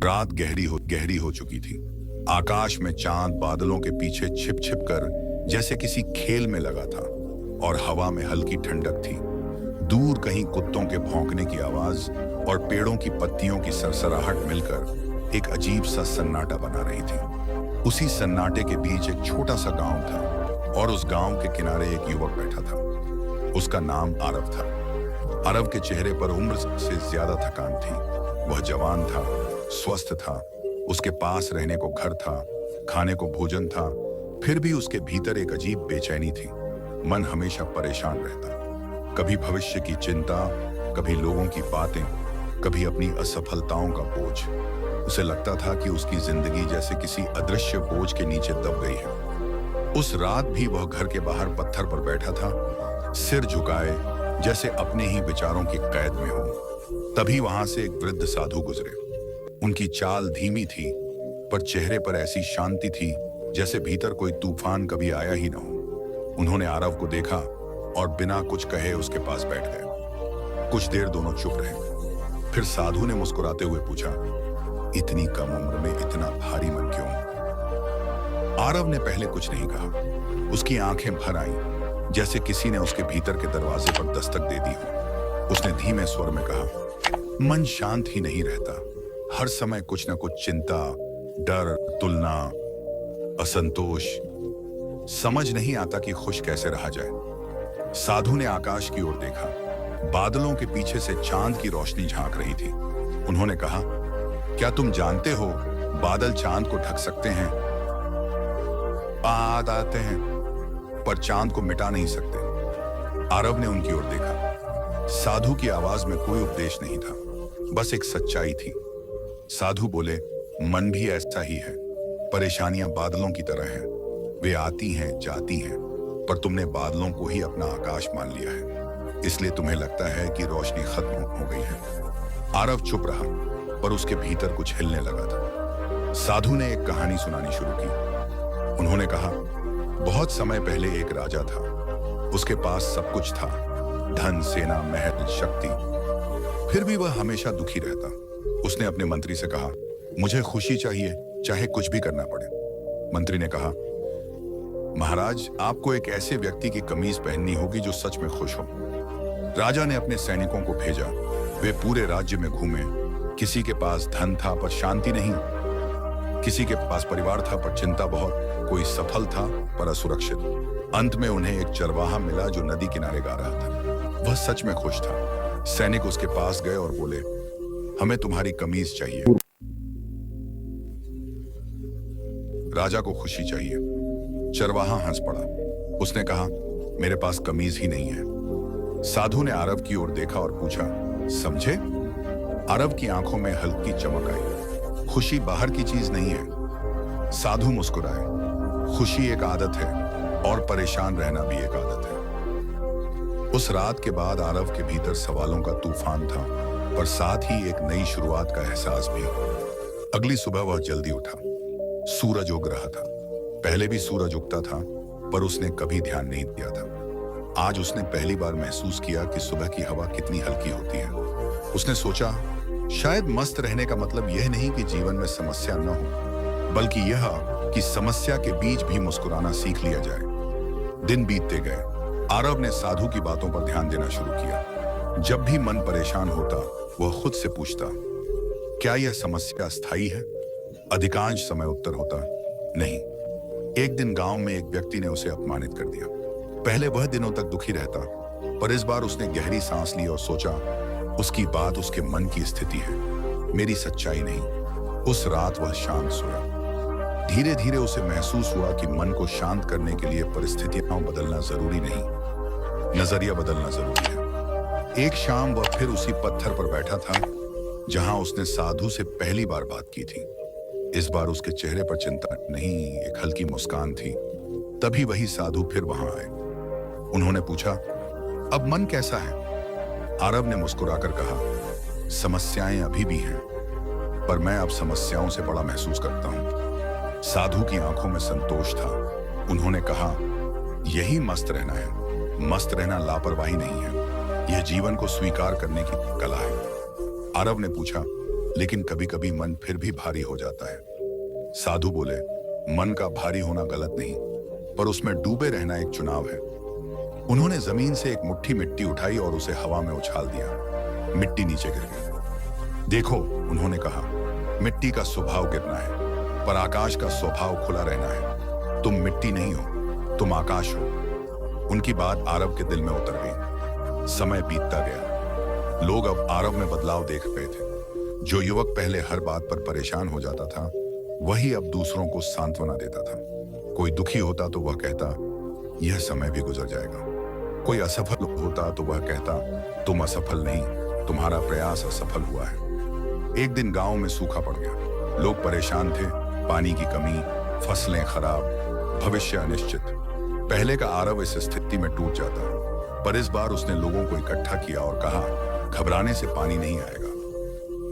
रात गहरी हो चुकी थी। आकाश में चांद बादलों के पीछे छिप छिप कर जैसे किसी खेल में लगा था और हवा में हल्की ठंडक थी। दूर कहीं कुत्तों के भौंकने की आवाज और पेड़ों की पत्तियों की सरसराहट मिलकर एक अजीब सा सन्नाटा बना रही थी। उसी सन्नाटे के बीच एक छोटा सा गांव था और उस गांव के किनारे एक युवक बैठा था। उसका नाम आरव था। आरव के चेहरे पर उम्र से ज्यादा थकान थी। वह जवान था, स्वस्थ था, उसके पास रहने को घर था, खाने को भोजन था, फिर भी उसके भीतर एक अजीब बेचैनी थी। मन हमेशा परेशान रहता, कभी भविष्य की चिंता, कभी लोगों की बातें, कभी अपनी असफलताओं का बोझ। उसे लगता था कि उसकी जिंदगी जैसे किसी अदृश्य बोझ के नीचे दब गई है। उस रात भी वह घर के बाहर पत्थर पर बैठा था, सिर झुकाए जैसे अपने ही विचारों की कैद में हो। तभी वहां से एक वृद्ध साधु गुजरे। उनकी चाल धीमी थी, पर चेहरे पर ऐसी शांति थी जैसे भीतर कोई तूफान कभी आया ही न हो। उन्होंने आरव को देखा और बिना कुछ कहे उसके पास बैठ गए। कुछ देर दोनों चुप रहे। फिर साधु ने मुस्कुराते हुए पूछा, इतनी कम उम्र में इतना भारी मन क्यों? आरव ने पहले कुछ नहीं कहा। उसकी आंखें भर आईं, जैसे किसी ने उसके भीतर के दरवाजे पर दस्तक दे दी हो। उसने धीमे स्वर में कहा, मन शांत ही नहीं रहता, हर समय कुछ न कुछ चिंता, डर, तुलना, असंतोष। समझ नहीं आता कि खुश कैसे रहा जाए। साधु ने आकाश की ओर देखा। बादलों के पीछे से चांद की रोशनी झांक रही थी। उन्होंने कहा, क्या तुम जानते हो बादल चांद को ढक सकते हैं? बाद आते हैं, पर चांद को मिटा नहीं सकते। आरव ने उनकी ओर देखा। साधु की आवाज में कोई उपदेश नहीं था, बस एक सच्चाई थी। साधु बोले, मन भी ऐसा ही है। परेशानियां बादलों की तरह हैं, वे आती हैं, जाती हैं, पर तुमने बादलों को ही अपना आकाश मान लिया है, इसलिए तुम्हें लगता है कि रोशनी खत्म हो गई है। आरव चुप रहा, पर उसके भीतर कुछ हिलने लगा था। साधु ने एक कहानी सुनानी शुरू की। उन्होंने कहा, बहुत समय पहले एक राजा था। उसके पास सब कुछ था, धन, सेना, महल, शक्ति, फिर भी वह हमेशा दुखी रहता। उसने अपने मंत्री से कहा, मुझे खुशी चाहिए, चाहे कुछ भी करना पड़े। मंत्री ने कहा, महाराज, आपको एक ऐसे व्यक्ति की कमीज पहननी होगी जो सच में खुश हो। राजा ने अपने सैनिकों को भेजा। वे पूरे राज्य में घूमे। किसी के पास धन था पर शांति नहीं, किसी के पास परिवार था पर चिंता बहुत, कोई सफल था पर असुरक्षित। अंत में उन्हें एक चरवाहा मिला जो नदी किनारे गा रहा था। वह सच में खुश था। सैनिक उसके पास गए और बोले, हमें तुम्हारी कमीज चाहिए। राजा को खुशी चाहिए। चरवाहा हंस पड़ा। उसने कहा, मेरे पास कमीज ही नहीं है। साधु ने आरव की ओर देखा और पूछा, समझे? आरव की आंखों में हल्की चमक आई। खुशी बाहर की चीज नहीं है। साधु मुस्कुराए। खुशी एक आदत है और परेशान रहना भी एक आदत है। उस रात के बाद आरव के भीतर सवालों का तूफान था, पर साथ ही एक नई शुरुआत का एहसास भी। अगली सुबह वह जल्दी उठा। सूरज उग रहा था। पहले भी सूरज उगता था, पर उसने कभी ध्यान नहीं दिया था। आज उसने पहली बार महसूस किया कि सुबह की हवा कितनी हल्की होती है। उसने सोचा, शायद मस्त रहने का मतलब यह नहीं कि जीवन में समस्या न हो, बल्कि यह कि समस्या के बीच भी मुस्कुराना सीख लिया जाए। दिन बीतते गए। आरव ने साधु की बातों पर ध्यान देना शुरू किया। जब भी मन परेशान होता, वह खुद से पूछता, क्या यह समस्या स्थायी है? अधिकांश समय उत्तर होता, नहीं। एक दिन गांव में एक व्यक्ति ने उसे अपमानित कर दिया। पहले वह दिनों तक दुखी रहता, पर इस बार उसने गहरी सांस ली और सोचा, उसकी बात उसके मन की स्थिति है, मेरी सच्चाई नहीं। उस रात वह शांत सोया। धीरे धीरे उसे महसूस हुआ कि मन को शांत करने के लिए परिस्थितियां बदलना जरूरी नहीं, नजरिया बदलना जरूरी है। एक शाम वह फिर उसी पत्थर पर बैठा था जहां उसने साधु से पहली बार बात की थी। इस बार उसके चेहरे पर चिंता नहीं, एक हल्की मुस्कान थी। तभी वही साधु फिर वहां आए। उन्होंने पूछा, अब मन कैसा है? आरव ने मुस्कुराकर कहा, समस्याएं अभी भी हैं, पर मैं अब समस्याओं से बड़ा महसूस करता हूं। साधु की आंखों में संतोष था। उन्होंने कहा, यही मस्त रहना है। मस्त रहना लापरवाही नहीं है, यह जीवन को स्वीकार करने की कला है। आरव ने पूछा, लेकिन कभी कभी मन फिर भी भारी हो जाता है। साधु बोले, मन का भारी होना गलत नहीं, पर उसमें डूबे रहना एक चुनाव है। उन्होंने जमीन से एक मुट्ठी मिट्टी उठाई और उसे हवा में उछाल दिया। मिट्टी नीचे गिर गई। देखो, उन्होंने कहा, मिट्टी का स्वभाव गिरना है, पर आकाश का स्वभाव खुला रहना है। तुम मिट्टी नहीं हो, तुम आकाश हो। उनकी बात आरव के दिल में उतर गई। समय बीतता गया। लोग अब आरव में बदलाव देख रहे थे। जो युवक पहले हर बात पर परेशान हो जाता था, वही अब दूसरों को सांत्वना देता था। कोई दुखी होता तो वह कहता, यह समय भी गुजर जाएगा। कोई असफल होता तो वह कहता, तुम असफल नहीं, तुम्हारा प्रयास असफल हुआ है। एक दिन गांव में सूखा पड़ गया। लोग परेशान थे, पानी की कमी, फसलें खराब, भविष्य अनिश्चित। पहले का आरव इस स्थिति में टूट जाता, पर इस बार उसने लोगों को इकट्ठा किया और कहा, घबराने से पानी नहीं आएगा,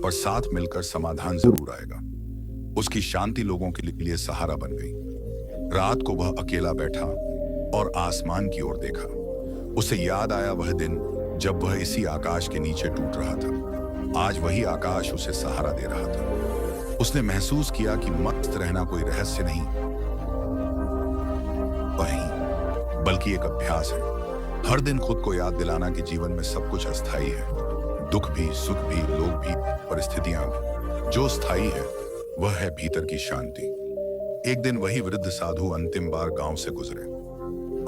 पर साथ मिलकर समाधान जरूर आएगा। उसकी शांति लोगों के लिए सहारा बन गई। रात को वह अकेला बैठा और आसमान की ओर देखा। उसे याद आया वह दिन जब वह इसी आकाश के नीचे टूट रहा था। आज वही आकाश उसे सहारा दे रहा था। उसने महसूस किया कि मस्त रहना कोई रहस्य नहीं, बल्कि एक अभ्यास है। हर दिन खुद को याद दिलाना कि जीवन में सब कुछ अस्थायी है। दुख भी, सुख भी, लोग भी, परिस्थितियां भी। जो स्थायी है वह है भीतर की शांति। एक दिन वही वृद्ध साधु अंतिम बार गांव से गुजरे।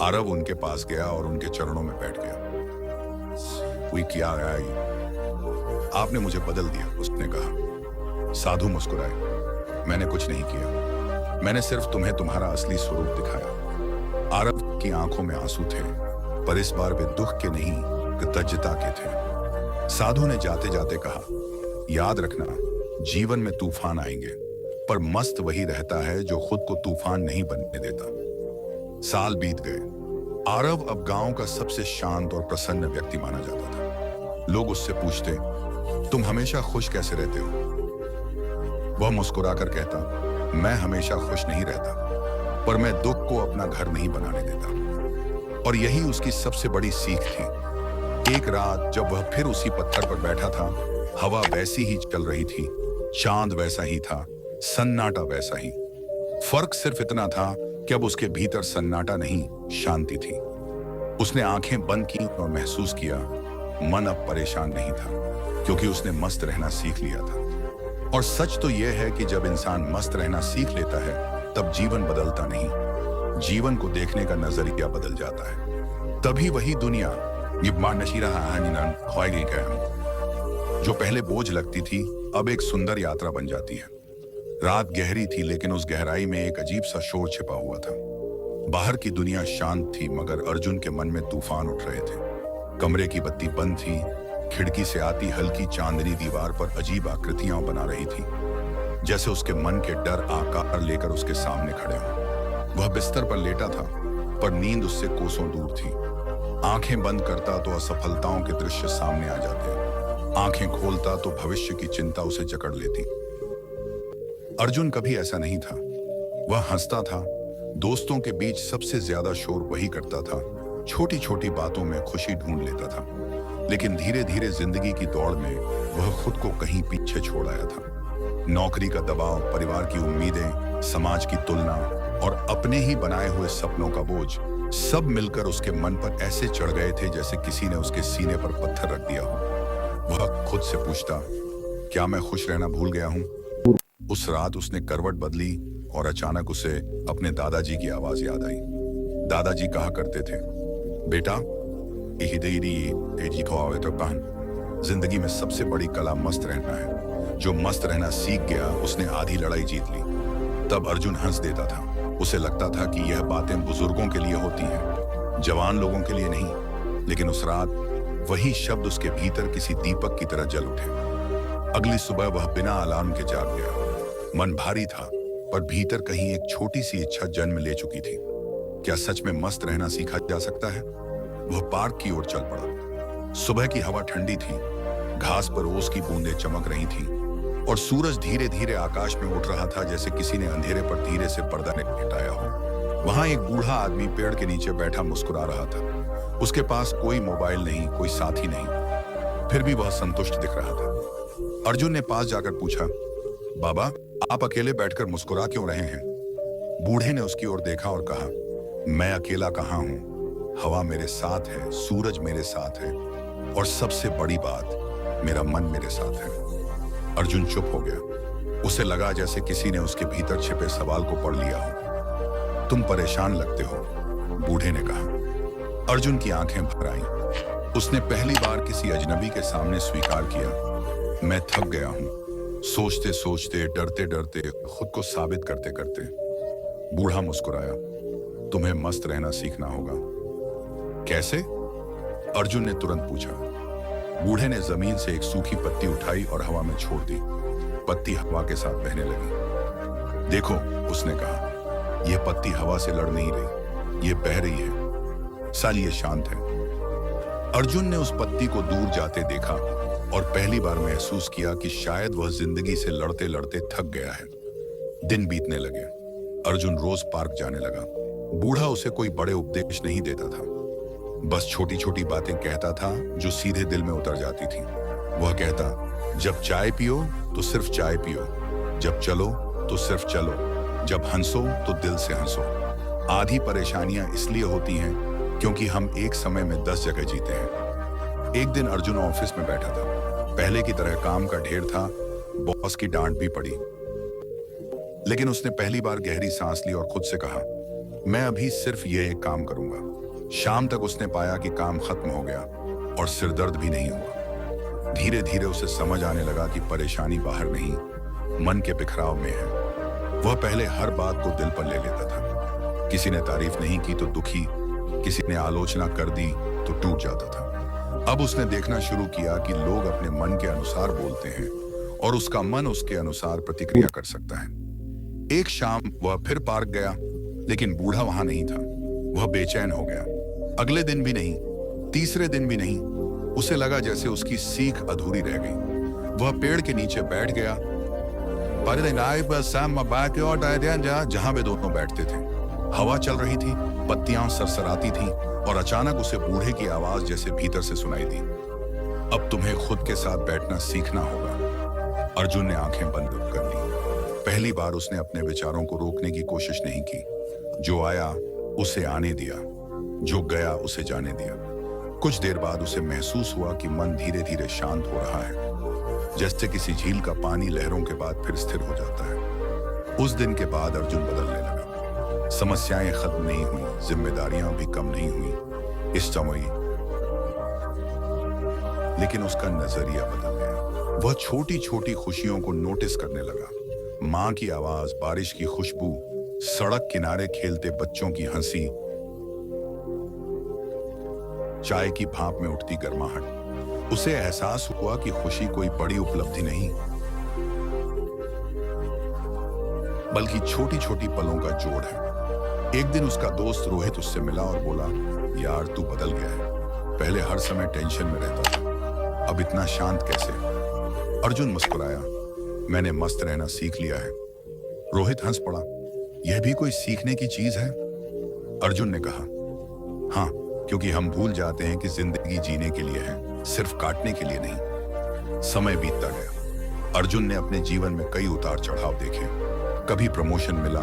आरव उनके पास गया और उनके चरणों में बैठ गया। कोई क्या आया ये? आपने मुझे बदल दिया, उसने कहा। साधु मुस्कुराए, मैंने कुछ नहीं किया, मैंने सिर्फ तुम्हें तुम्हारा असली स्वरूप दिखाया। आरव की आंखों में आंसू थे, पर इस बार वे दुख के नहीं, कृतज्ञता के थे। साधु ने जाते जाते कहा, याद रखना, जीवन में तूफान आएंगे, पर मस्त वही रहता है जो खुद को तूफान नहीं बनने देता। साल बीत गए। आरव अब गांव का सबसे शांत और प्रसन्न व्यक्ति माना जाता था। लोग उससे पूछते, तुम हमेशा खुश कैसे रहते हो? वह मुस्कुराकर कहता, मैं हमेशा खुश नहीं रहता, पर मैं दुख को अपना घर नहीं बनाने देता। और यही उसकी सबसे बड़ी सीख थी। एक रात जब वह फिर उसी पत्थर पर बैठा था, हवा वैसी ही चल रही थी, चांद वैसा ही था, सन्नाटा वैसा ही। फर्क सिर्फ इतना था कि अब उसके भीतर सन्नाटा नहीं, शांति थी। उसने आंखें बंद की और महसूस किया, मन अब परेशान नहीं था, क्योंकि उसने मस्त रहना सीख लिया था। और सच तो यह है कि जब इंसान मस्त रहना सीख लेता है, तब जीवन बदलता नहीं, जीवन को देखने का नजरिया बदल जाता है। तभी वही दुनिया जो पहले बोझ लगती थी, अब एक सुंदर यात्रा बन जाती है। रात गहरी थी, लेकिन उस गहराई में एक अजीब सा शोर छिपा हुआ था। बाहर की दुनिया शांत थी, मगर अर्जुन के मन में तूफान उठ रहे थे। कमरे की बत्ती बंद थी, खिड़की से आती हल्की चांदनी दीवार पर अजीब आकृतियां बना रही थी, जैसे उसके मन के डर आकार लेकर उसके सामने खड़े हों। वह बिस्तर पर लेटा था, पर नींद उससे कोसों दूर थी। आंखें बंद करता तो असफलताओं के दृश्य सामने आ जाते, आंखें खोलता तो भविष्य की चिंता उसे जकड़ लेती। अर्जुन कभी ऐसा नहीं था। वह हंसता था, दोस्तों के बीच सबसे ज्यादा शोर वही करता था, छोटी छोटी बातों में खुशी ढूंढ लेता था। लेकिन धीरे धीरे जिंदगी की दौड़ में वह खुद को कहीं पीछे छोड़ आया था। नौकरी का दबाव, परिवार की उम्मीदें, समाज की तुलना और अपने ही बनाए हुए सपनों का बोझ, सब मिलकर उसके मन पर ऐसे चढ़ गए थे जैसे किसी ने उसके सीने पर पत्थर रख दिया हो। वह खुद से पूछता, क्या मैं खुश रहना भूल गया हूं? उस रात उसने करवट बदली और अचानक उसे अपने दादाजी की आवाज याद आई। दादाजी कहा करते थे, बेटा, जिंदगी में सबसे बड़ी कला मस्त रहना है। जो मस्त रहना सीख गया, उसने आधी लड़ाई जीत ली। तब अर्जुन हंस देता था। उसे लगता था कि यह बातें बुजुर्गों के लिए होती हैं, जवान लोगों के लिए नहीं। लेकिन उस रात वही शब्द उसके भीतर किसी दीपक की तरह जल उठे। अगली सुबह वह बिना अलार्म के जाग गया। मन भारी था, पर भीतर कहीं एक छोटी सी इच्छा जन्म ले चुकी थी। क्या सच में मस्त रहना सीखा जा सकता है? वह पार्क की ओर चल पड़ा। सुबह की हवा ठंडी थी, घास पर ओस की बूंदें चमक रही थीं, और सूरज धीरे धीरे आकाश में उठ रहा था, जैसे किसी ने अंधेरे पर धीरे से पर्दा ने हटाया हो। वहां एक बूढ़ा आदमी पेड़ के नीचे बैठा मुस्कुरा रहा था। उसके पास कोई मोबाइल नहीं, कोई साथी नहीं, फिर भी वह संतुष्ट दिख रहा था। अर्जुन ने पास जाकर पूछा, बाबा, आप अकेले बैठकर मुस्कुरा क्यों रहे हैं? बूढ़े ने उसकी ओर देखा और कहा, मैं अकेला कहाँ हूं, हवा मेरे साथ है, सूरज मेरे साथ है, और सबसे बड़ी बात, मेरा मन मेरे साथ है। अर्जुन चुप हो गया। उसे लगा जैसे किसी ने उसके भीतर छिपे सवाल को पढ़ लिया हो। तुम परेशान लगते हो, बूढ़े ने कहा। अर्जुन की आंखें भर आईं। उसने पहली बार किसी अजनबी के सामने स्वीकार किया, मैं थक गया हूं, सोचते सोचते, डरते डरते, खुद को साबित करते करते। बूढ़ा मुस्कुराया, तुम्हें मस्त रहना सीखना होगा। कैसे? अर्जुन ने तुरंत पूछा। बूढ़े ने जमीन से एक सूखी पत्ती उठाई और हवा में छोड़ दी। पत्ती हवा के साथ बहने लगी। देखो, उसने कहा, यह पत्ती हवा से लड़ नहीं रही, यह बह रही है। साली ये शांत है। अर्जुन ने उस पत्ती को दूर जाते देखा और पहली बार महसूस किया कि शायद वह जिंदगी से लड़ते लड़ते थक गया है। दिन बीतने लगे। अर्जुन रोज पार्क जाने लगा। बूढ़ा उसे कोई बड़े उपदेश नहीं देता था, बस छोटी छोटी बातें कहता था जो सीधे दिल में उतर जाती थी। वह कहता, जब चाय पियो तो सिर्फ चाय पियो, जब चलो तो सिर्फ चलो, जब हंसो तो दिल से हंसो। आधी परेशानियां इसलिए होती हैं क्योंकि हम एक समय में 10 जगह जीते हैं। एक दिन अर्जुन ऑफिस में बैठा था। पहले की तरह काम का ढेर था, बॉस की डांट भी पड़ी, लेकिन उसने पहली बार गहरी सांस ली और खुद से कहा, मैं अभी सिर्फ ये एक काम करूंगा। शाम तक उसने पाया कि काम खत्म हो गया और सिरदर्द भी नहीं हुआ। धीरे धीरे उसे समझ आने लगा कि परेशानी बाहर नहीं, मन के बिखराव में है। वह पहले हर बात को दिल पर ले लेता था। किसी ने तारीफ नहीं की तो दुखी, किसी ने आलोचना कर दी तो टूट जाता था। अब उसने देखना शुरू किया कि लोग अपने मन के अनुसार बोलते हैं और उसका मन उसके अनुसार प्रतिक्रिया कर सकता है। एक शाम वह फिर पार्क गया, लेकिन बूढ़ा वहां नहीं था। वह बेचैन हो गया। अगले दिन भी नहीं, तीसरे दिन भी नहीं। उसे लगा जैसे उसकी सीख अधूरी रह गई। वह पेड़ के नीचे बैठ गया, जहां वे दोनों बैठते थे। हवा चल रही थी, पत्तियां सरसराती थीं और अचानक उसे बूढ़े की आवाज जैसे भीतर से सुनाई दी, अब तुम्हें खुद के साथ बैठना सीखना होगा। अर्जुन ने आंखें बंद कर ली। पहली बार उसने अपने विचारों को रोकने की कोशिश नहीं की। जो आया उसे आने दिया, जो गया उसे जाने दिया। कुछ देर बाद उसे महसूस हुआ कि मन धीरे धीरे शांत हो रहा है, जैसे किसी झील का पानी लहरों के बाद फिर स्थिर हो जाता है। उस दिन के बाद अर्जुन बदलने लगा। समस्याएं खत्म नहीं हुई, जिम्मेदारियां भी कम नहीं हुई इस समय, लेकिन उसका नजरिया बदल गया। वह छोटी छोटी खुशियों को नोटिस करने लगा। माँ की आवाज, बारिश की खुशबू, सड़क किनारे खेलते बच्चों की हंसी, चाय की भाप में उठती गर्माहट। उसे एहसास हुआ कि खुशी कोई बड़ी उपलब्धि नहीं, बल्कि छोटी छोटी पलों का जोड़ है। एक दिन उसका दोस्त रोहित उससे मिला और बोला, यार तू बदल गया है। पहले हर समय टेंशन में रहता था, अब इतना शांत कैसे? अर्जुन मुस्कुराया, मैंने मस्त रहना सीख लिया है। रोहित हंस पड़ा, यह भी कोई सीखने की चीज है? अर्जुन ने कहा, हाँ, क्योंकि हम भूल जाते हैं कि जिंदगी जीने के लिए है, सिर्फ काटने के लिए नहीं। समय बीतता गया। अर्जुन ने अपने जीवन में कई उतार चढ़ाव देखे। कभी प्रमोशन मिला,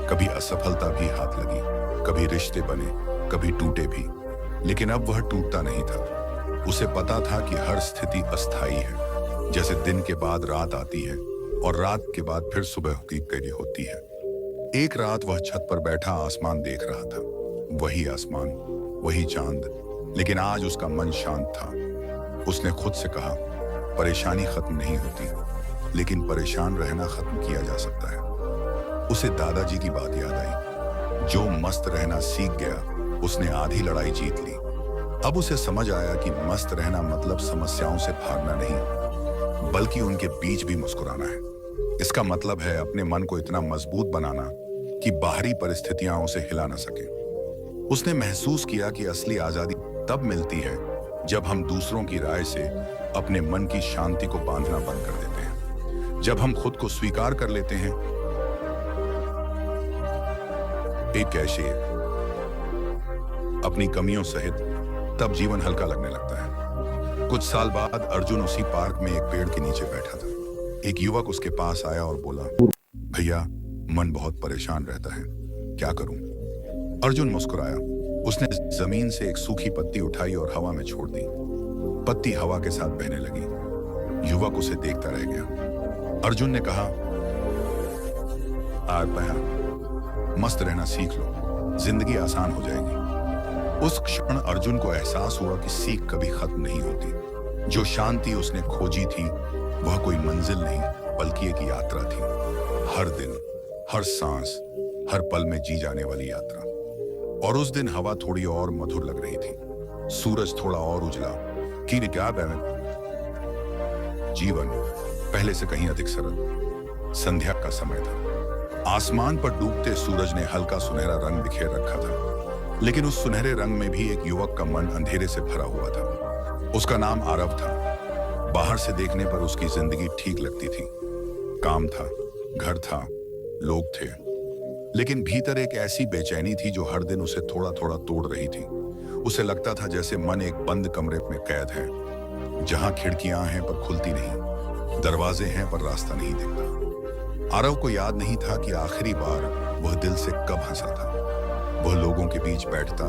कभी असफलता भी हाथ लगी, कभी रिश्ते बने, कभी टूटे भी, लेकिन अब वह टूटता नहीं था। उसे पता था कि हर स्थिति अस्थायी है, जैसे दिन के बाद रात आती है और रात के बाद फिर सुबह की होती है। एक रात वह छत पर बैठा आसमान देख रहा था। वही आसमान, वही चांद, लेकिन आज उसका मन शांत था। उसने खुद से कहा, परेशानी खत्म नहीं होती, लेकिन परेशान रहना खत्म किया जा सकता है। उसे दादाजी की बात याद आई, जो मस्त रहना सीख गया उसने आधी लड़ाई जीत ली। अब उसे समझ आया कि मस्त रहना मतलब समस्याओं से भागना नहीं, बल्कि उनके बीच भी मुस्कुराना है। इसका मतलब है अपने मन को इतना मजबूत बनाना कि बाहरी परिस्थितियां उसे हिला ना सके। उसने महसूस किया कि असली आजादी तब मिलती है जब हम दूसरों की राय से अपने मन की शांति को बांधना बंद कर देते हैं। जब हम खुद को स्वीकार कर लेते हैं, एक कैसे अपनी कमियों सहित, तब जीवन हल्का लगने लगता है। कुछ साल बाद अर्जुन उसी पार्क में एक पेड़ के नीचे बैठा था। एक युवक उसके पास आया और बोला, भैया, मन बहुत परेशान रहता है, क्या करूं? अर्जुन मुस्कुराया। उसने जमीन से एक सूखी पत्ती उठाई और हवा में छोड़ दी। पत्ती हवा के साथ बहने लगी। युवक उसे देखता रह गया। अर्जुन ने कहा, आग बहा, मस्त रहना सीख लो, जिंदगी आसान हो जाएगी। उस क्षण अर्जुन को एहसास हुआ कि सीख कभी खत्म नहीं होती। जो शांति उसने खोजी थी वह कोई मंजिल नहीं बल्कि एक यात्रा थी। हर दिन, हर सांस, हर पल में जी जाने वाली यात्रा। और उस दिन हवा थोड़ी और मधुर लग रही थी, सूरज थोड़ा और उजला। कि क्या जीवन पहले से कहीं अधिक सरल। संध्या का समय था। आसमान पर डूबते सूरज ने हल्का सुनहरा रंग बिखेर रखा था, लेकिन उस सुनहरे रंग में भी एक युवक का मन अंधेरे से भरा हुआ था। उसका नाम आरव था। बाहर से देखने पर उसकी जिंदगी ठीक लगती थी। काम था, घर था, लोग थे, लेकिन भीतर एक ऐसी बेचैनी थी जो हर दिन उसे थोड़ा थोड़ा तोड़ रही थी। उसे लगता था जैसे मन एक बंद कमरे में कैद है, जहां खिड़कियां हैं पर खुलती नहीं, दरवाजे हैं पर रास्ता नहीं दिखता। आरव को याद नहीं था कि आखिरी बार वह दिल से कब हंसा था। वह लोगों के बीच बैठता,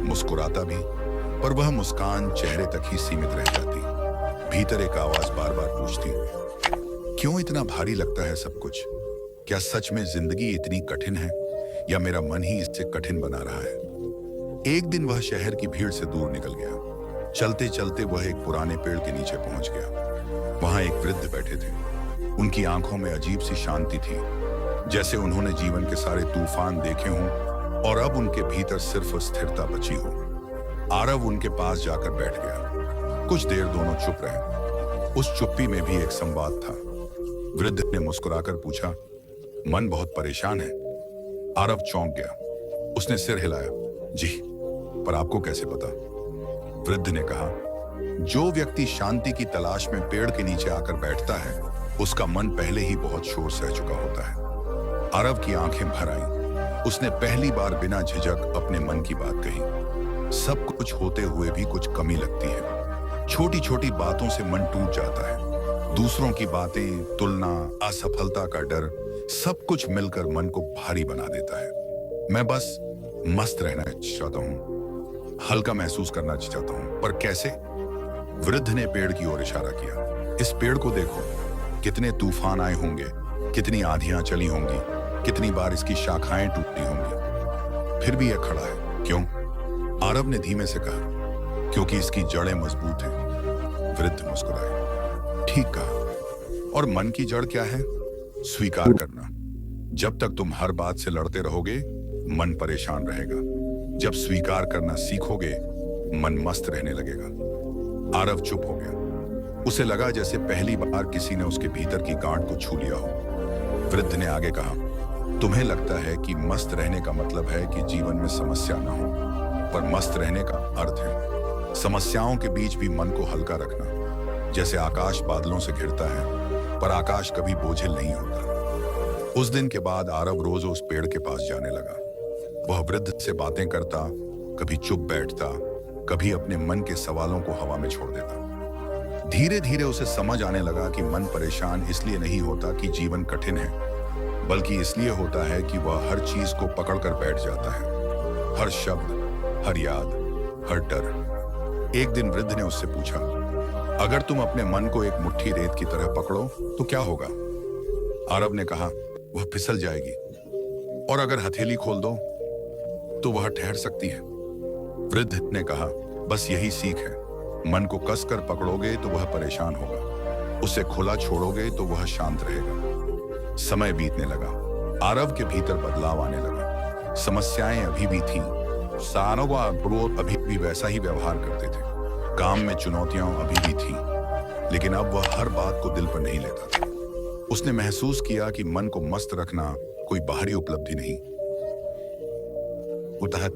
मुस्कुराता भी, पर वह मुस्कान चेहरे तक ही सीमित रह जाती। भीतर एक आवाज बार बार पूछती, क्यों इतना भारी लगता है सब कुछ? क्या सच में जिंदगी इतनी कठिन है या मेरा मन ही इससे कठिन बना रहा है? एक दिन वह शहर की भीड़ से दूर निकल गया। चलते चलते वह एक पुराने पेड़ के नीचे पहुंच गया। वहां एक वृद्ध बैठे थे। उनकी आंखों में अजीब सी शांति थी, जैसे उन्होंने जीवन के सारे तूफान देखे हों और अब उनके भीतर सिर्फ स्थिरता बची हो। आरव उनके पास जाकर बैठ गया। कुछ देर दोनों चुप रहे। उस चुप्पी में भी एक संवाद था। वृद्ध ने मुस्कुराकर पूछा, मन बहुत परेशान है? आरव चौंक गया। उसने सिर हिलाया, जी, पर आपको कैसे पता? वृद्ध ने कहा, जो व्यक्ति शांति की तलाश में पेड़ के नीचे आकर बैठता है, उसका मन पहले ही बहुत शोर सह चुका होता है। आरव की आंखें भर आईं। उसने पहली बार बिना झिझक अपने मन की बात कही। सब कुछ होते हुए भी कुछ कमी लगती है। छोटी छोटी बातों से मन टूट जाता है। दूसरों की बातें, तुलना, असफलता का डर, सब कुछ मिलकर मन को भारी बना देता है। मैं बस मस्त रहना चाहता हूँ, हल्का महसूस करना चाहता हूँ, पर कैसे? वृद्ध ने पेड़ की ओर इशारा किया। इस पेड़ को देखो, कितने तूफान आए होंगे, कितनी आंधियां चली होंगी, कितनी बार इसकी शाखाएं टूटी होंगी, फिर भी यह खड़ा है। क्यों? आरव ने धीमे से कहा, क्योंकि इसकी जड़ें मजबूत हैं। वृद्ध मुस्कुराए, ठीक कहा। और मन की जड़ क्या है? स्वीकार करना। जब तक तुम हर बात से लड़ते रहोगे, मन परेशान रहेगा। जब स्वीकार करना सीखोगे, मन मस्त रहने लगेगा। आरव चुप हो गया। उसे लगा जैसे पहली बार किसी ने उसके भीतर की गांठ को छू लिया हो। वृद्ध ने आगे कहा, तुम्हें लगता है कि मस्त रहने का मतलब है कि जीवन में समस्या ना हो, पर मस्त रहने का अर्थ है समस्याओं के बीच भी मन को हल्का रखना। जैसे आकाश बादलों से घिरता है, पर आकाश कभी बोझिल नहीं होता। उस दिन के बाद आरव रोज उस पेड़ के पास जाने लगा। वह वृद्ध से बातें करता, कभी चुप बैठता, कभी अपने मन के सवालों को हवा में छोड़ देता। धीरे धीरे उसे समझ आने लगा कि मन परेशान इसलिए नहीं होता कि जीवन कठिन है, बल्कि इसलिए होता है कि वह हर चीज को पकड़कर बैठ जाता है। हर शब्द, हर याद, हर डर। एक दिन वृद्ध ने उससे पूछा, अगर तुम अपने मन को एक मुट्ठी रेत की तरह पकड़ो तो क्या होगा? आरव ने कहा, वह फिसल जाएगी। और अगर हथेली खोल दो तो वह ठहर सकती है। वृद्ध ने कहा, बस यही सीख है। मन को कसकर पकड़ोगे तो वह परेशान होगा, उसे खुला छोड़ोगे तो वह शांत रहेगा। समय बीतने लगा। आरव के भीतर बदलाव आने लगा। समस्याएं अभी भी थीं, सारों का अभी भी वैसा ही व्यवहार करते थे। काम में चुनौतियां अभी भी थीं, लेकिन अब वह हर बात को दिल पर नहीं लेता था। उसने महसूस किया कि मन को मस्त रखना कोई बाहरी उपलब्धि नहीं,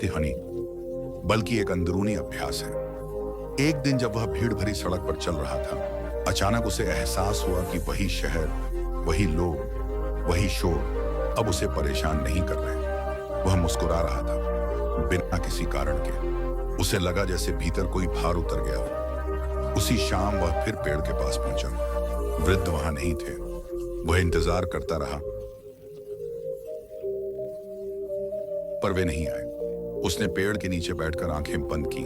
हनी, बल्कि एक अंदरूनी अभ्यास है। एक दिन जब वह भीड़ भरी सड़क पर चल रहा था, अचानक उसे एहसास हुआ कि वही शहर, वही लोग, वही शोर अब उसे परेशान नहीं कर रहे। वह मुस्कुरा रहा था, बिना किसी कारण के। उसे लगा जैसे भीतर कोई भार उतर गया हो। उसी शाम वह फिर पेड़ के पास पहुंचा। वृद्ध वहां नहीं थे। वह इंतजार करता रहा, पर वे नहीं आए। उसने पेड़ के नीचे बैठकर आंखें बंद की।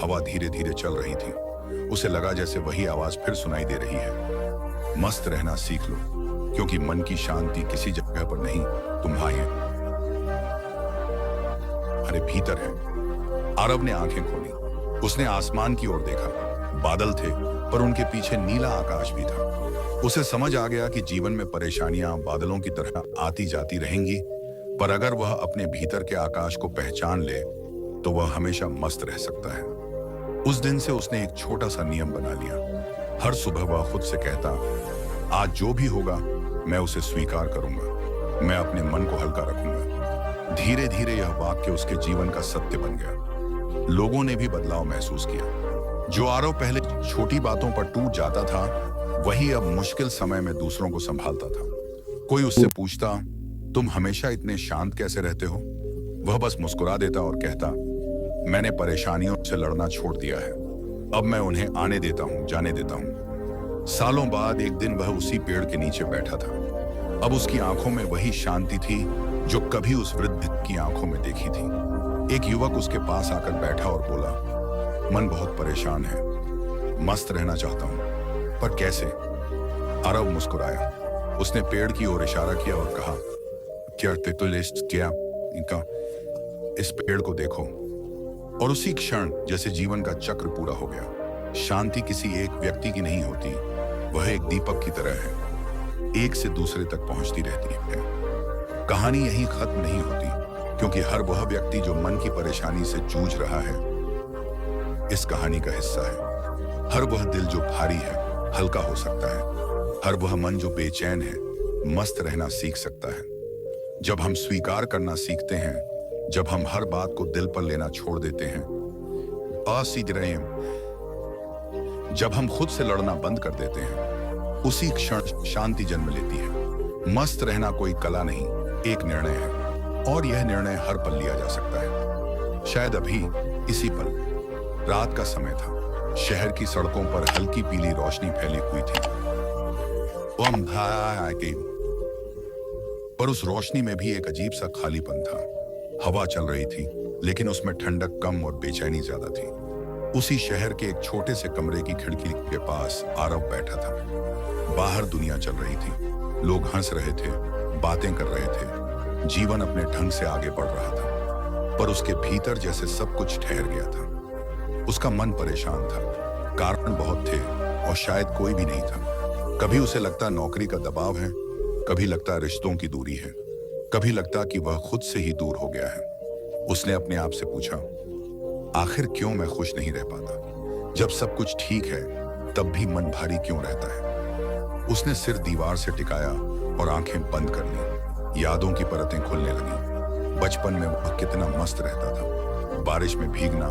हवा धीरे धीरे चल रही थी। उसे लगा जैसे वही आवाज फिर सुनाई दे रही है, मस्त रहना सीख लो, क्योंकि मन की शांति किसी जगह पर नहीं, तुम्हारे भीतर है। आरव ने आंखें खोली। उसने आसमान की ओर देखा। बादल थे, पर उनके पीछे नीला आकाश भी था। उसे समझ आ गया कि जीवन में परेशानियां बादलों की तरह आती जाती रहेंगी, पर अगर वह अपने भीतर के आकाश को पहचान ले तो वह हमेशा मस्त रह सकता है। उस दिन से उसने एक छोटा सा नियम बना लिया। हर सुबह वह खुद से कहता, आज जो भी होगा मैं उसे स्वीकार करूंगा, मैं अपने मन को हल्का रखूंगा। धीरे धीरे यह वाक्य उसके जीवन का सत्य बन गया। लोगों ने भी बदलाव महसूस किया। जो आरव पहले छोटी बातों पर टूट जाता था, वही अब मुश्किल समय में दूसरों को संभालता था। कोई उससे पूछता, तुम हमेशा इतने शांत कैसे रहते हो? वह बस मुस्कुरा देता और कहता, मैंने परेशानियों से लड़ना छोड़ दिया है, अब मैं उन्हें आने देता हूं, जाने देता हूं। सालों बाद एक दिन वह उसी पेड़ के नीचे बैठा था। अब उसकी आंखों में वही शांति थी जो कभी उस वृद्ध की आंखों में देखी थी। एक युवक उसके पास आकर बैठा और बोला, मन बहुत परेशान है, मस्त रहना चाहता हूं, पर कैसे? आरव मुस्कुराया। उसने पेड़ की ओर इशारा किया और कहा, क्या इनका इस पेड़ को देखो। और उसी क्षण जैसे जीवन का चक्र पूरा हो गया। शांति किसी एक व्यक्ति की नहीं होती, वह एक दीपक की तरह है, एक से दूसरे तक पहुंचती रहती है। कहानी यहीं खत्म नहीं होती, क्योंकि हर वह व्यक्ति जो मन की परेशानी से जूझ रहा है इस कहानी का हिस्सा है। हर वह दिल जो भारी है हल्का हो सकता है। हर वह मन जो बेचैन है मस्त रहना सीख सकता है। जब हम स्वीकार करना सीखते हैं, जब हम हर बात को दिल पर लेना छोड़ देते हैं, जब हम खुद से लड़ना बंद कर देते हैं, उसी क्षण शांति जन्म लेती है। मस्त रहना कोई कला नहीं, एक निर्णय है, और यह निर्णय हर पल लिया जा सकता है। शायद अभी इसी पल रात का समय था। शहर की सड़कों पर हल्की पीली रोशनी फैली हुई थी। पर उस रोशनी में भी एक अजीब सा खालीपन था। हवा चल रही थी, लेकिन उसमें ठंडक कम और बेचैनी ज्यादा थी। उसी शहर के एक छोटे से कमरे की खिड़की के पास आरव बैठा था। बाहर दुनिया चल रही थी। लोग हंस रहे थे, बातें कर रहे थे, जीवन अपने ढंग से आगे बढ़ रहा था। पर उसके भीतर जैसे सब कुछ ठहर गया था। उसका मन परेशान था। कारण बहुत थे और शायद कोई भी नहीं था। कभी उसे लगता नौकरी का दबाव है, कभी लगता रिश्तों की दूरी है, कभी लगता कि वह खुद से ही दूर हो गया है। उसने अपने आप से पूछा, आखिर क्यों मैं खुश नहीं रह पाता? जब सब कुछ ठीक है तब भी मन भारी क्यों रहता है? उसने सिर दीवार से टिकाया और आंखें बंद कर ली। यादों की परतें खुलने लगी। बचपन में वह कितना मस्त रहता था। बारिश में भीगना,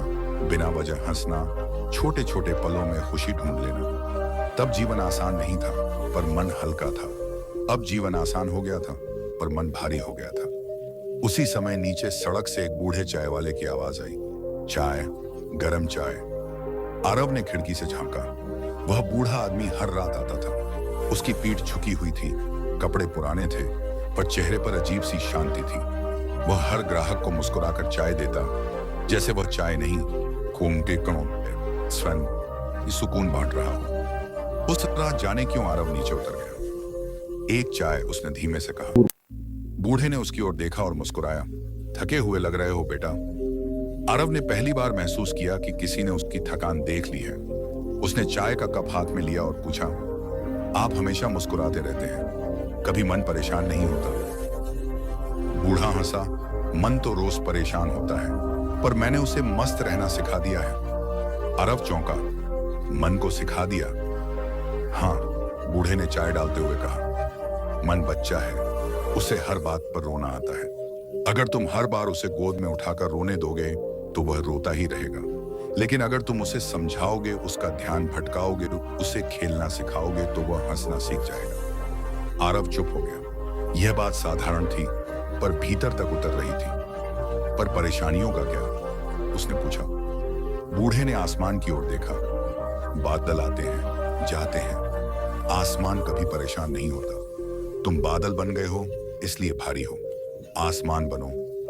बिना वजह हंसना, छोटे छोटे पलों में खुशी ढूंढ लेना। तब जीवन आसान नहीं था, पर मन हल्का था। अब जीवन आसान हो गया था, पर मन भारी हो गया था। उसी समय नीचे सड़क से एक बूढ़े चाय वाले की आवाज आई, चाय, गरम चाय। आरव ने खिड़की से झांका। वह बूढ़ा आदमी हर रात आता था। उसकी पीठ झुकी हुई थी, कपड़े पुराने थे, पर चेहरे पर अजीब सी शांति थी। वह हर ग्राहक को मुस्कुराकर चाय देता, जैसे वह चाय नहीं, खून के कणों स्वयं सुकून बांट रहा हो। उस रात जाने क्यों आरव नीचे उतर गया। एक चाय, उसने धीमे से कहा। बूढ़े ने उसकी ओर देखा और मुस्कुराया। थके हुए लग रहे हो बेटा। आरव ने पहली बार महसूस किया कि किसी ने उसकी थकान देख ली है। उसने चाय का कप हाथ में लिया और पूछा, आप हमेशा मुस्कुराते रहते हैं, कभी मन परेशान नहीं होता? बूढ़ा हंसा, मन तो रोज परेशान होता है, पर मैंने उसे मस्त रहना सिखा दिया है। आरव चौंका, मन को सिखा दिया? हाँ, बूढ़े ने चाय डालते हुए कहा। मन बच्चा है, उसे हर बात पर रोना आता है। अगर तुम हर बार उसे गोद में उठाकर रोने दोगे तो वह रोता ही रहेगा। लेकिन अगर तुम उसे समझाओगे, उसका ध्यान भटकाओगे, उसे खेलना सिखाओगे, तो वह हंसना सीख जाएगा। आरव चुप हो गया। यह बात साधारण थी, पर भीतर तक उतर रही थी। पर परेशानियों का क्या? उसने पूछा। बूढ़े ने आसमान की ओर देखा। बादल आते हैं, जाते हैं, आसमान कभी परेशान नहीं होता। तुम बादल बन गए हो इसलिए भारी हो, आसमान बनो,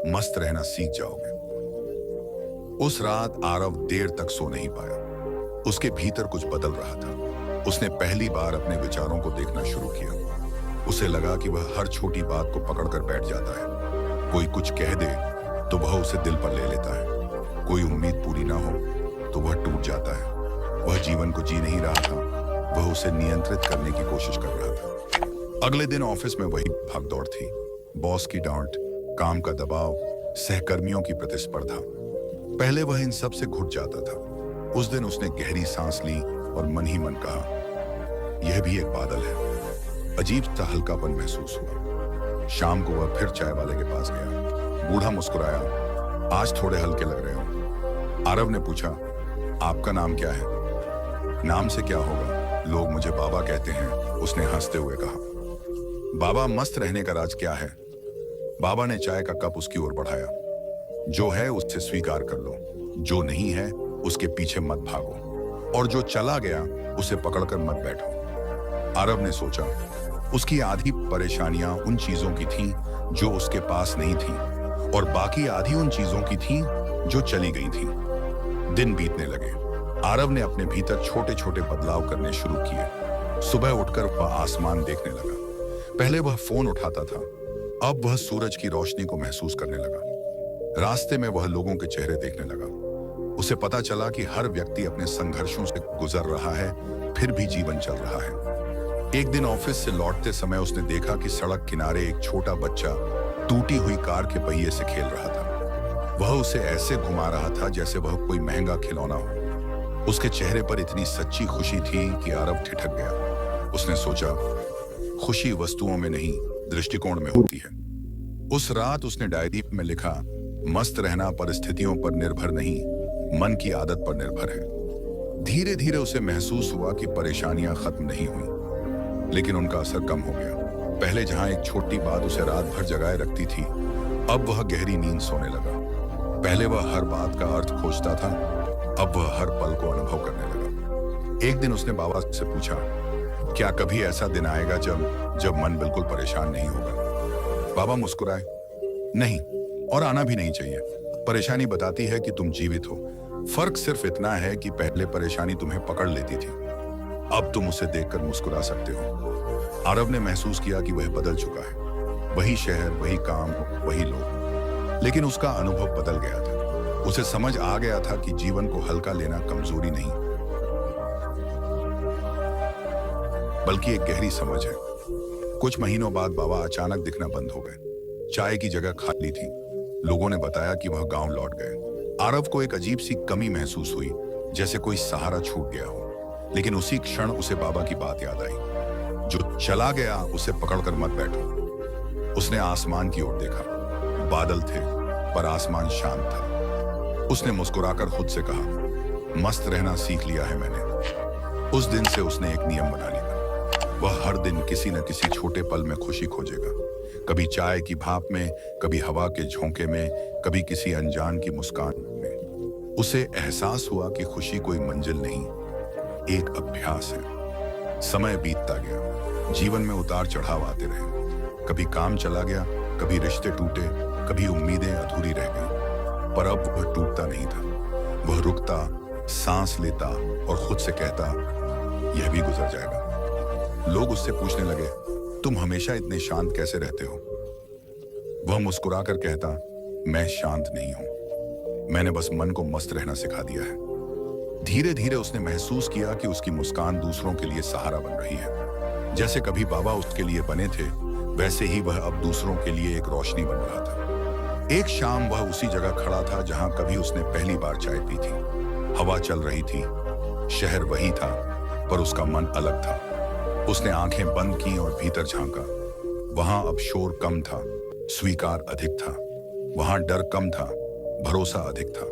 मस्त रहना सीख जाओगे। उस रात आरव देर तक सो नहीं पाया। उसके भीतर कुछ बदल रहा था। उसने पहली बार अपने विचारों को देखना शुरू किया। उसे लगा कि वह हर छोटी बात को पकड़कर बैठ जाता है। कोई कुछ कह दे तो वह उसे दिल पर ले लेता है। कोई उम्मीद पूरी ना हो तो वह टूट जाता है। वह जीवन को जी नहीं रहा था, वह उसे नियंत्रित करने की कोशिश कर रहा था। अगले दिन ऑफिस में वही भागदौड़ थी। बॉस की डांट, काम का दबाव, सहकर्मियों की प्रतिस्पर्धा। पहले वह इन सब से घुट जाता था। उस दिन उसने गहरी सांस ली और मन ही मन कहा, यह भी एक बादल है। अजीब सा हल्कापन महसूस हुआ। शाम को वह फिर चाय वाले के पास गया। बूढ़ा मुस्कुराया, आज थोड़े हल्के लग रहे हो। आरव ने पूछा, आपका नाम क्या है? नाम से क्या होगा, लोग मुझे बाबा कहते हैं, उसने हंसते हुए कहा। बाबा, मस्त रहने का राज क्या है? बाबा ने चाय का कप उसकी ओर बढ़ाया। जो है उससे स्वीकार कर लो, जो नहीं है उसके पीछे मत भागो, और जो चला गया उसे पकड़कर मत बैठो। आरव ने सोचा, उसकी आधी परेशानियां उन चीजों की थीं जो उसके पास नहीं थीं, और बाकी आधी उन चीजों की थीं जो चली गई थीं। दिन बीतने लगे। आरव ने अपने भीतर छोटे छोटे बदलाव करने शुरू किए। सुबह उठकर वह आसमान देखने लगा। पहले वह फोन उठाता था, अब वह सूरज की रोशनी को महसूस करने लगा। रास्ते में वह लोगों के चेहरे देखने लगा। उसे पता चला कि हर व्यक्ति अपने संघर्षों से गुजर रहा है, फिर भी जीवन चल रहा है। एक दिन ऑफिस से लौटते समय उसने देखा कि सड़क किनारे एक छोटा बच्चा टूटी हुई कार के पहिए से खेल रहा था। वह उसे ऐसे घुमा रहा था जैसे वह कोई महंगा खिलौना हो। उसके चेहरे पर इतनी सच्ची खुशी थी कि आरव ठिठक गया। उसने सोचा, खुशी वस्तुओं में नहीं, दृष्टिकोण में होती है। उस रात उसने डायरी में लिखा, मस्त रहना परिस्थितियों पर निर्भर नहीं, मन की आदत पर निर्भर है। धीरे धीरे उसे महसूस हुआ कि परेशानियां खत्म नहीं हुई, लेकिन उनका असर कम हो गया। पहले जहां एक छोटी बात उसे रात भर जगाए रखती थी, अब वह गहरी नींद सोने लगा। पहले वह हर बात का अर्थ खोजता था, अब वह हर पल को अनुभव करने लगा। एक दिन उसने बाबा से पूछा, क्या कभी ऐसा दिन आएगा जब मन बिल्कुल परेशान नहीं होगा? बाबा मुस्कुराए, नहीं, और आना भी नहीं चाहिए। परेशानी बताती है कि तुम जीवित हो। फर्क सिर्फ इतना है कि पहले परेशानी तुम्हें पकड़ लेती थी, अब तुम उसे देखकर मुस्कुरा सकते हो। आरव ने महसूस किया कि वह बदल चुका है। वही शहर, वही काम, वही लोग, लेकिन उसका अनुभव बदल गया था। उसे समझ आ गया था कि जीवन को हल्का लेना कमजोरी नहीं, बल्कि एक गहरी समझ है। कुछ महीनों बाद बाबा अचानक दिखना बंद हो गए। चाय की जगह खाली थी। लोगों ने बताया कि वह गांव लौट गए। आरव को एक अजीब सी कमी महसूस हुई, जैसे कोई सहारा छूट गया हो। लेकिन उसी क्षण उसे बाबा की बात याद आई, जो चला गया उसे पकड़कर मत बैठो। उसने आसमान की ओर देखा। बादल थे, पर आसमान शांत था। उसने मुस्कुराकर खुद से कहा, मस्त रहना सीख लिया है मैंने। उस दिन से उसने एक नियम बना लिया, वह हर दिन किसी न किसी छोटे पल में खुशी खोजेगा। कभी चाय की भाप में, कभी हवा के झोंके में, कभी किसी अनजान की मुस्कान में। उसे एहसास हुआ कि खुशी कोई मंजिल नहीं, एक अभ्यास है। समय बीतता गया। जीवन में उतार चढ़ाव आते रहे। कभी काम चला गया, कभी रिश्ते टूटे, कभी उम्मीदें अधूरी रह गईं। पर अब वह टूटता नहीं था। वह रुकता, सांस लेता और खुद से कहता, यह भी गुजर जाएगा। लोग उससे पूछने लगे, तुम हमेशा इतने शांत कैसे रहते हो? वह मुस्कुराकर कहता, मैं शांत नहीं हूं, मैंने बस मन को मस्त रहना सिखा दिया है। धीरे धीरे उसने महसूस किया कि उसकी मुस्कान दूसरों के लिए सहारा बन रही है। जैसे कभी बाबा उसके लिए बने थे, वैसे ही वह अब दूसरों के लिए एक रोशनी बन रहा था। एक शाम वह उसी जगह खड़ा था जहां कभी उसने पहली बार चाय पी थी। हवा चल रही थी, शहर वही था, पर उसका मन अलग था। उसने आंखें बंद की और भीतर झांका। वहां अब शोर कम था, स्वीकार अधिक था। वहां डर कम था, भरोसा अधिक था।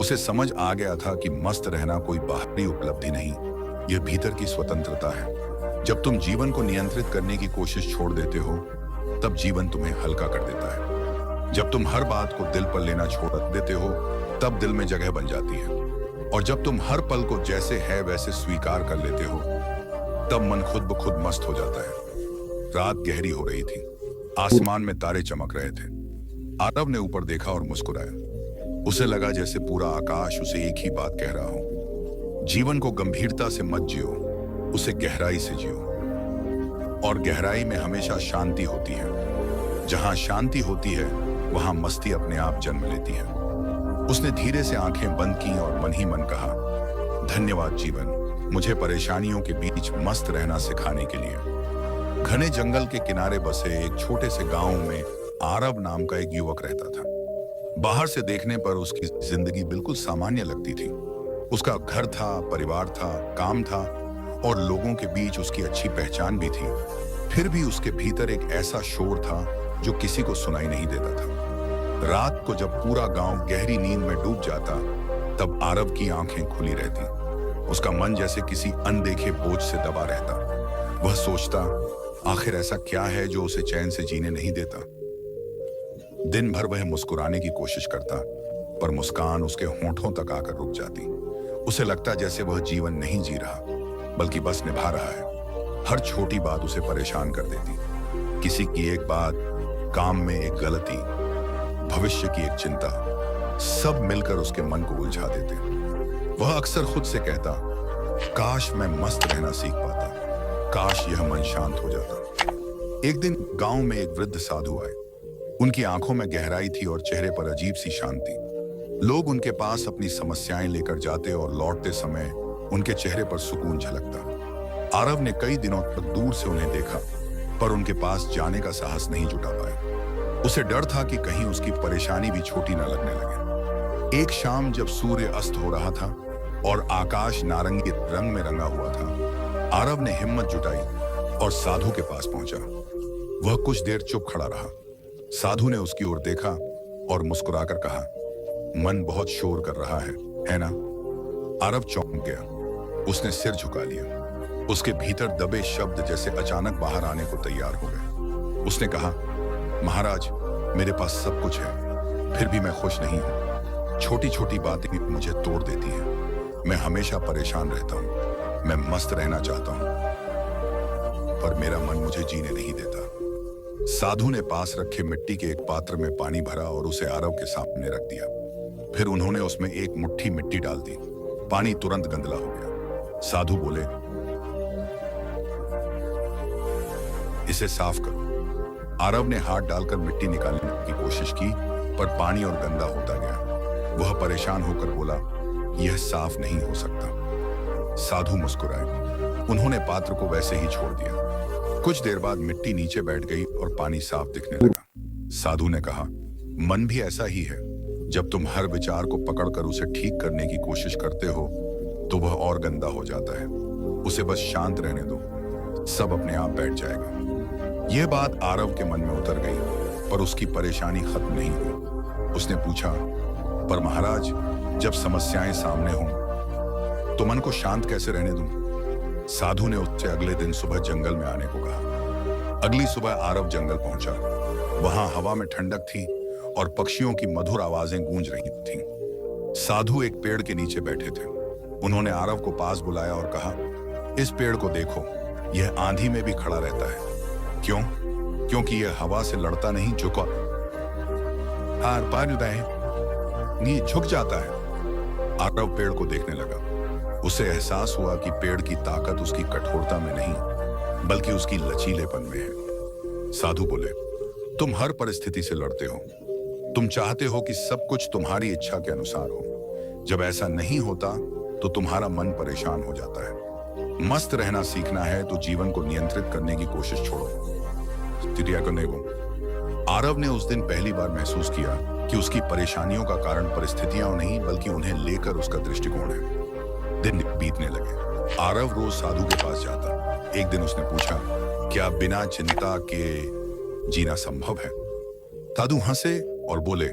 उसे समझ आ गया था कि मस्त रहना कोई बाहरी उपलब्धि नहीं, यह भीतर की स्वतंत्रता है। जब तुम जीवन को नियंत्रित करने की कोशिश छोड़ देते हो, तब जीवन तुम्हें हल्का कर देता है। जब तुम हर बात को दिल पर लेना छोड़ देते हो, तब दिल में जगह बन जाती है। और जब तुम हर पल को जैसे है वैसे स्वीकार कर लेते हो, तब मन खुद ब खुद मस्त हो जाता है। रात गहरी हो रही थी, आसमान में तारे चमक रहे थे। आरव ने ऊपर देखा और मुस्कुराया। उसे लगा जैसे पूरा आकाश उसे एक ही बात कह रहा हो, जीवन को गंभीरता से मत जियो, उसे गहराई से जियो। और गहराई में हमेशा शांति होती है। जहां शांति होती है वहां मस्ती अपने आप जन्म लेती है। उसने धीरे से आंखें बंद की और मन ही मन कहा, धन्यवाद जीवन, मुझे परेशानियों के बीच मस्त रहना सिखाने के लिए। घने जंगल के किनारे बसे एक छोटे से गांव में आरव नाम का एक युवक रहता था। बाहर से देखने पर उसकी जिंदगी बिल्कुल सामान्य लगती थी। उसका घर था, परिवार था, काम था और लोगों के बीच उसकी अच्छी पहचान भी थी। फिर भी उसके भीतर एक ऐसा शोर था जो किसी को सुनाई नहीं देता था। रात को जब पूरा गांव गहरी नींद में डूब जाता, तब आरव की आंखें खुली रहती। उसका मन जैसे किसी अनदेखे बोझ से दबा रहता। वह सोचता, आखिर ऐसा क्या है जो उसे चैन से जीने नहीं देता। दिन भर वह मुस्कुराने की कोशिश करता, पर मुस्कान उसके होंठों तक आकर रुक जाती। उसे लगता जैसे वह जीवन नहीं जी रहा, बल्कि बस निभा रहा है। हर छोटी बात उसे परेशान कर देती। किसी की एक बात, काम में एक गलती, भविष्य की एक चिंता, सब मिलकर उसके मन को उलझा देते। वह अक्सर खुद से कहता, काश मैं मस्त रहना सीख पाता, काश यह मन शांत हो जाता। एक दिन गांव में एक वृद्ध साधु आए। उनकी आंखों में गहराई थी और चेहरे पर अजीब सी शांति। लोग उनके पास अपनी समस्याएं लेकर जाते और लौटते समय उनके चेहरे पर सुकून झलकता। आरव ने कई दिनों तक दूर से उन्हें देखा, पर उनके पास जाने का साहस नहीं जुटा पाया। उसे डर था कि कहीं उसकी परेशानी भी छोटी न लगने लगे। एक शाम जब सूर्य अस्त हो रहा था और आकाश नारंगी रंग में रंगा हुआ था, आरव ने हिम्मत जुटाई और साधु के पास पहुंचा। वह कुछ देर चुप खड़ा रहा। साधु ने उसकी ओर देखा और मुस्कुराकर कहा, मन बहुत शोर कर रहा है ना? आरव चौंक गया। उसने सिर झुका लिया। उसके भीतर दबे शब्द जैसे अचानक बाहर आने को तैयार हो गए। उसने कहा, महाराज, मेरे पास सब कुछ है, फिर भी मैं खुश नहीं हूं। छोटी छोटी बातें मुझे तोड़ देती हैं। मैं हमेशा परेशान रहता हूं। मैं मस्त रहना चाहता हूं, पर मेरा मन मुझे जीने नहीं देता। साधु ने पास रखे मिट्टी के एक पात्र में पानी भरा और उसे आरव के सामने रख दिया। फिर उन्होंने उसमें एक मुट्ठी मिट्टी डाल दी। पानी तुरंत गंदला हो गया। साधु बोले, इसे साफ करो। आरव ने हाथ डालकर मिट्टी निकालने की कोशिश की, पर पानी और गंदा होता गया। वह परेशान होकर बोला, यह साफ नहीं हो सकता। साधु मुस्कुराए। उन्होंने पात्र को वैसे ही छोड़ दिया। कुछ देर बाद मिट्टी नीचे बैठ गई और पानी साफ दिखने लगा। साधु ने कहा, मन भी ऐसा ही है। जब तुम हर विचार को पकड़कर उसे ठीक करने की कोशिश करते हो, तो वह और गंदा हो जाता है। उसे बस शांत रहने दो, सब अपने आप बैठ जाएगा। यह बात आरव के मन में उतर गई, पर उसकी परेशानी खत्म नहीं हुई। उसने पूछा, पर महाराज, जब समस्याएं सामने हों, तो मन को शांत कैसे रहने दूं? साधु ने उससे अगले दिन सुबह जंगल में आने को कहा। अगली सुबह आरव जंगल पहुंचा। वहां हवा में ठंडक थी और पक्षियों की मधुर आवाजें गूंज रही थीं। साधु एक पेड़ के नीचे बैठे थे। उन्होंने आरव को पास बुलाया और कहा, इस पेड़ को देखो, यह आंधी में भी खड़ा रहता है। क्यों? क्योंकि यह हवा से लड़ता नहीं, झुका हार पार नहीं, झुक जाता है। आरव पेड़ को देखने लगा। उसे एहसास हुआ कि पेड़ की ताकत उसकी कठोरता में नहीं, बल्कि उसकी लचीलेपन में है। साधु बोले, तुम हर परिस्थिति से लड़ते हो। तुम चाहते हो कि सब कुछ तुम्हारी इच्छा के अनुसार हो। जब ऐसा नहीं होता तो तुम्हारा मन परेशान हो जाता है। मस्त रहना सीखना है तो जीवन को नियंत्रित करने की कोशिश छोड़ो। आरव ने उस दिन पहली बार महसूस किया कि उसकी परेशानियों का कारण परिस्थितियां नहीं, बल्कि उन्हें लेकर उसका दृष्टिकोण है। दिन बीतने लगे। आरव रोज साधु के पास जाता। एक दिन उसने पूछा, क्या बिना चिंता के जीना संभव है? साधु हंसे और बोले,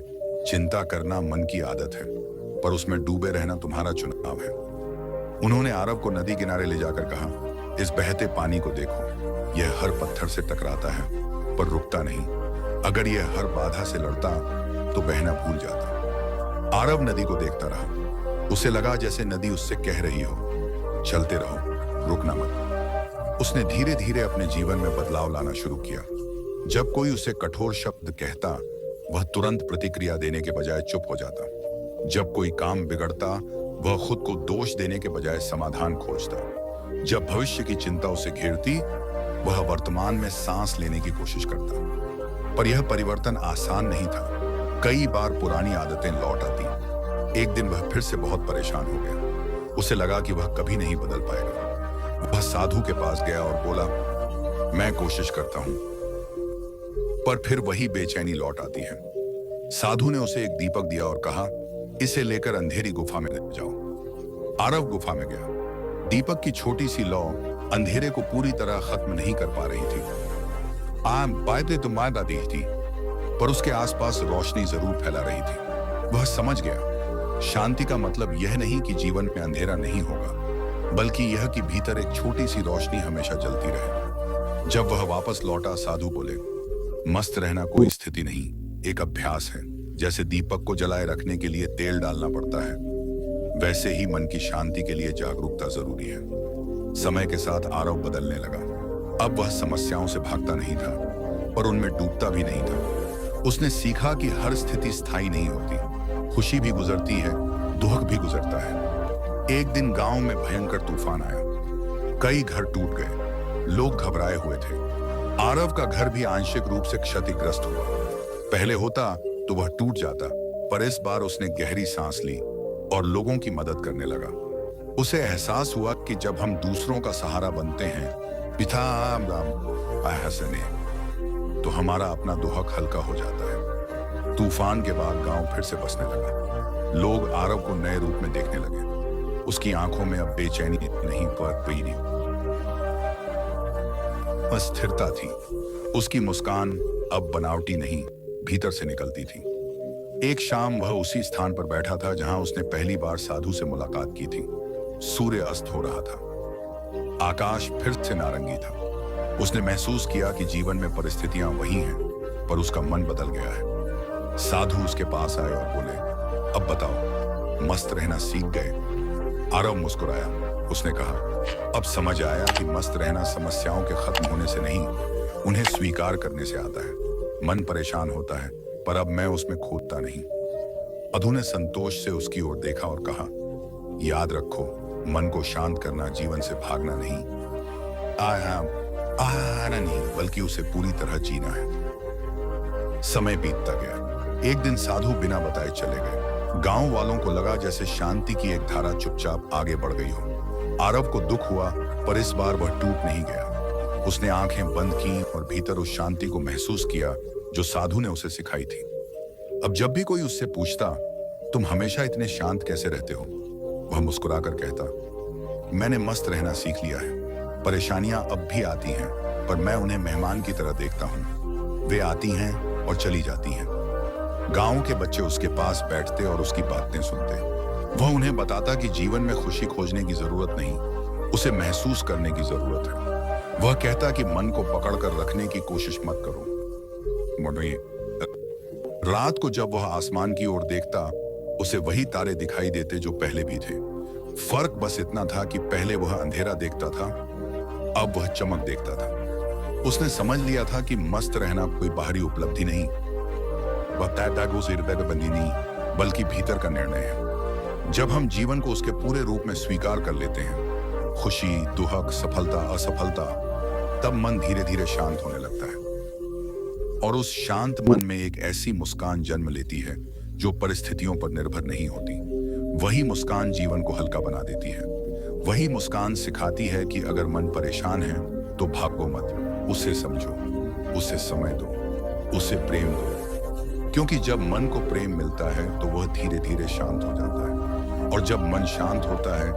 चिंता करना मन की आदत है, पर उसमें डूबे रहना तुम्हारा चुनाव है। उन्होंने आरव को नदी किनारे ले जाकर कहा, इस बहते पानी को देखो, यह हर पत्थर से टकराता है पर रुकता नहीं। अगर यह हर बाधा से लड़ता तो बहना भूल जाता। आरव नदी को देखता रहा। उसे लगा जैसे नदी उससे कह रही हो, चलते रहो, रुकना मत। उसने धीरे धीरे अपने जीवन में बदलाव लाना शुरू किया। जब कोई उसे कठोर शब्द कहता, वह तुरंत प्रतिक्रिया देने के बजाय चुप हो जाता। जब कोई काम बिगड़ता, वह खुद को दोष देने के बजाय समाधान खोजता। जब भविष्य की चिंता उसे घेरती, वह वर्तमान में सांस लेने की कोशिश करता। पर यह परिवर्तन आसान नहीं था। कई बार पुरानी आदतें लौट आती। एक दिन वह फिर से बहुत परेशान हो गया। उसे लगा कि वह कभी नहीं बदल पाएगा। वह साधु के पास गया और बोला, मैं कोशिश करता हूं, पर फिर वही बेचैनी लौट आती है। साधु ने उसे एक दीपक दिया और कहा, इसे लेकर अंधेरी गुफा में ले जाओ। आरव गुफा में गया। दीपक की छोटी सी लौ अंधेरे को पूरी तरह खत्म नहीं कर पा रही थी। आम बातें तो मादा दी थी, पर उसके आसपास रोशनी जरूर फैला रही थी। वह समझ गया, शांति का मतलब यह नहीं कि जीवन में अंधेरा नहीं होगा, बल्कि यह कि भीतर एक छोटी सी रोशनी हमेशा जलती रहे। जब वह वापस लौटा, साधु बोले, मस्त रहना कोई स्थिति नहीं, एक अभ्यास है। जैसे दीपक को जलाए रखने के लिए तेल डालना पड़ता है, वैसे ही मन की शांति के लिए जागरूकता जरूरी है। समय के साथ आरव बदलने लगा। अब वह समस्याओं से भागता नहीं था, पर उनमें डूबता भी नहीं था। उसने सीखा कि हर स्थिति स्थायी नहीं होती। खुशी भी गुजरती है, दुख भी गुजरता है। एक दिन गांव में भयंकर तूफान आया। कई घर टूट गए, लोग घबराए हुए थे। आरव का घर भी आंशिक रूप से क्षतिग्रस्त हुआ। पहले होता तो वह टूट जाता, पर इस बार उसने गहरी सांस ली और लोगों की मदद करने लगा। उसे एहसास हुआ कि जब हम दूसरों का सहारा बनते हैं, पिता हसने, तो हमारा अपना दुहक हल्का हो जाता है। तूफान के बाद गांव फिर से बसने लगा। लोग आरव को नए रूप में देखने लगे। उसकी आंखों में अब बेचैनी नहीं, पर पीड़ी, अस्थिरता थी। उसकी मुस्कान अब बनावटी नहीं, भीतर से निकलती थी। एक शाम वह उसी स्थान पर बैठा था जहां उसने पहली बार साधु से मुलाकात की थी। सूर्य अस्त हो रहा था। आकाश फिर से नारंगी था। उसने महसूस किया कि जीवन में परिस्थितियां वही हैं, पर उसका मन बदल गया है। साधु उसके पास आए और बोले, अब बताओ, मस्त रहना सीख गए? आरव मुस्कुराया। उसने कहा, अब समझ आया कि मस्त रहना समस्याओं के खत्म होने से नहीं, उन्हें स्वीकार करने से आता है। मन परेशान होता है, पर अब मैं उसमें खोदता नहीं। अधु ने संतोष से उसकी ओर देखा और कहा, याद रखो, मन को शांत करना जीवन से भागना नहीं, आना नहीं, बल्कि उसे पूरी तरह जीना है। समय बीतता गया। एक दिन साधु बिना बताए चले गए। गांव वालों को लगा जैसे शांति की एक धारा चुपचाप आगे बढ़ गई हो। आरव को दुख हुआ, पर इस बार वह टूट नहीं गया। उसने आंखें बंद की और भीतर उस शांति को महसूस किया जो साधु ने उसे सिखाई थी। अब जब भी कोई उससे पूछता, तुम हमेशा इतने शांत कैसे रहते हो, वह मुस्कुराकर कहता, मैंने मस्त रहना सीख लिया है। परेशानियां अब भी आती हैं, पर मैं उन्हें मेहमान की तरह देखता हूं। वे आती हैं और चली जाती हैं। गांव के बच्चे उसके पास बैठते और उसकी बातें सुनते। वह उन्हें बताता कि जीवन में खुशी खोजने की जरूरत नहीं, उसे महसूस करने की जरूरत है। वह कहता कि मन को पकड़कर रखने की कोशिश मत करो। रात को जब वह आसमान की ओर देखता, उसे वही तारे दिखाई देते जो पहले भी थे। फर्क बस इतना था कि पहले वह अंधेरा देखता था, अब वह चमक देखता था। उसने समझ लिया था कि मस्त रहना कोई बाहरी उपलब्धि नहीं, बंदी नहीं, बल्कि भीतर का निर्णय है। जब हम जीवन को उसके पूरे रूप में स्वीकार कर लेते हैं, खुशी, दुख, सफलता, असफलता, तब मन धीरे धीरे शांत होने लगता है। और उस शांत मन में एक ऐसी मुस्कान जन्म लेती है जो परिस्थितियों पर निर्भर नहीं होती। वही मुस्कान जीवन को हल्का बना देती है। वही मुस्कान सिखाती है कि अगर मन परेशान है तो भागो मत, उसे समझो, उसे समय दो, उसे प्रेम दो। क्योंकि जब मन को प्रेम मिलता है तो वह धीरे धीरे शांत हो जाता है, और जब मन शांत होता है